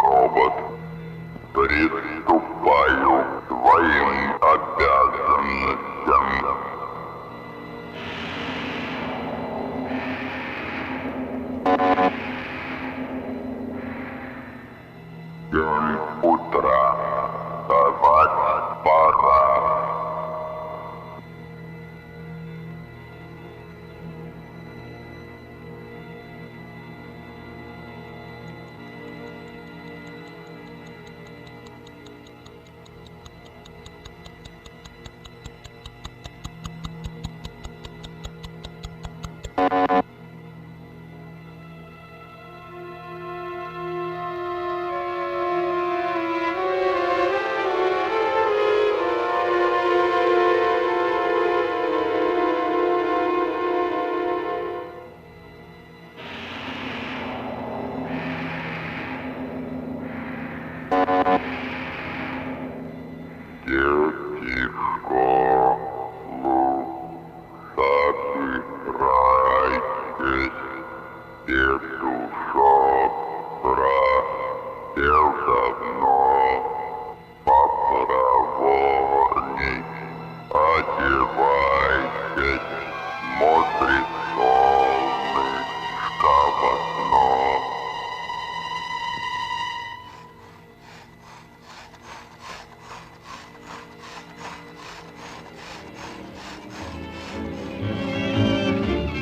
робот, приступаю к своим обязанностям. Семь утра. Вставать пора. Дети в школу, собирайтесь, петушок пропел давно, попроворней одевайтесь, смотрит солнышко в окно.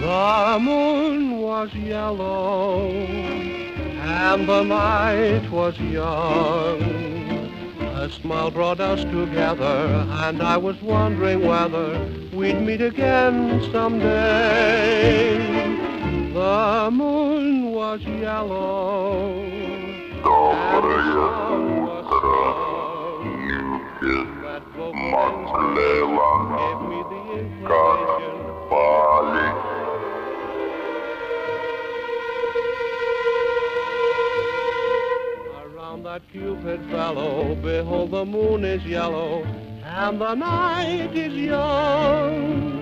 The moon was yellow, and the night was young. A smile brought us together, and I was wondering whether we'd meet again someday. The moon was yellow. Доброе утро, миссис Маклеллан. Как спали? Around that Cupid fellow, behold, the moon is yellow, and the night is young.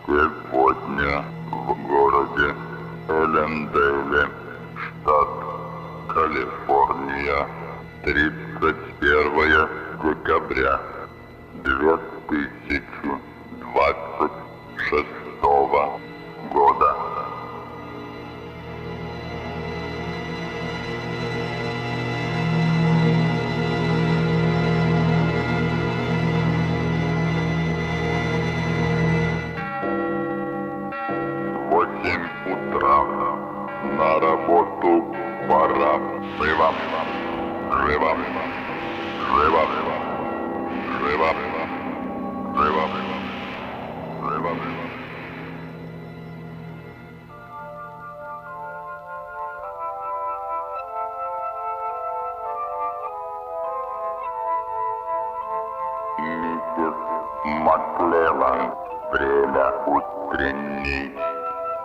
Сегодня в городе Эллендейле, штат Калифорния, 31 декабря 2026 года. Утра, на работу пора. Живо, живо, живо, живо, живо, живо. Миссис Маклеллан, время утренней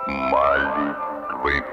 молитвы.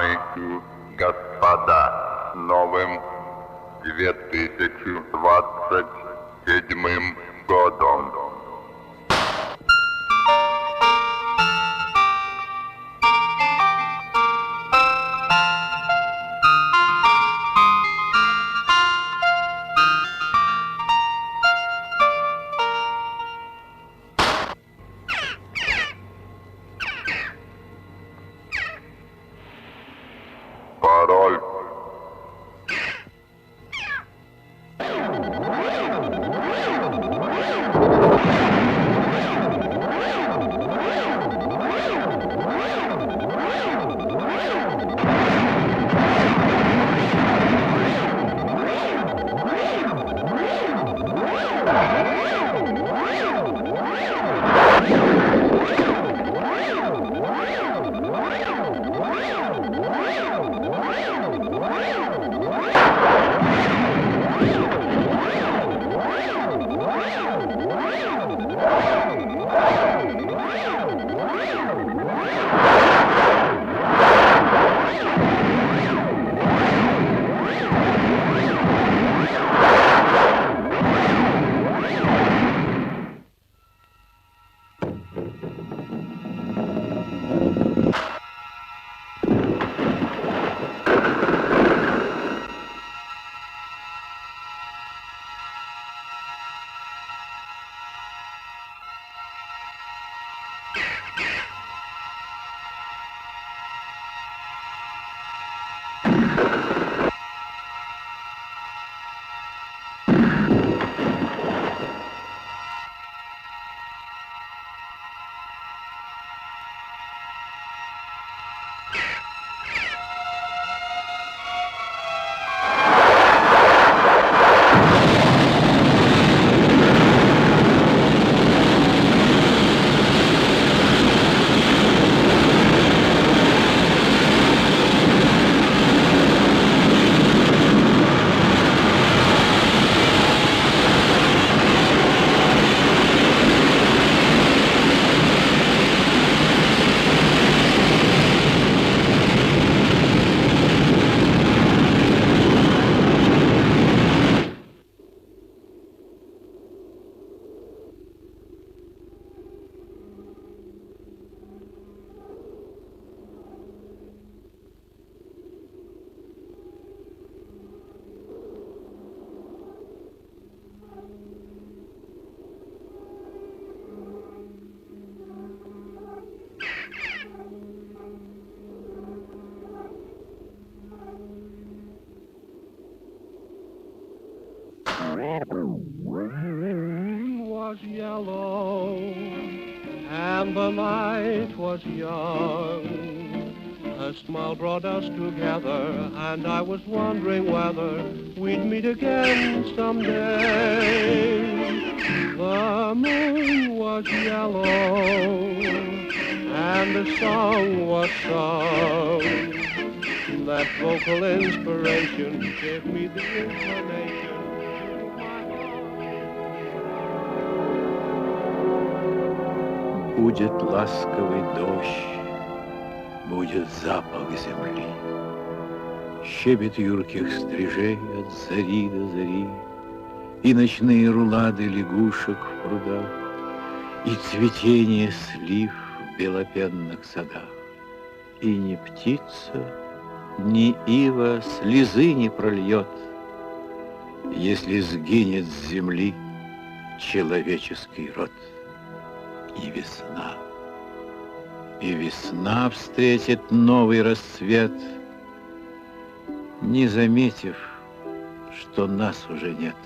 дамы и господа, с новым 2027 годом. Пароль. Was yellow and the night was young. A smile brought us together, and I was wondering whether we'd meet again someday. The moon was yellow and the song was sung. That vocal inspiration gave me the inclination. Будет ласковый дождь, будет запах земли, щебет юрких стрижей от зари до зари, и ночные рулады лягушек в прудах, и цветение слив в белопенных садах. И ни птица, ни ива слезы не прольет, если сгинет с земли человеческий род. И весна встретит новый расцвет, не заметив, что нас уже нет.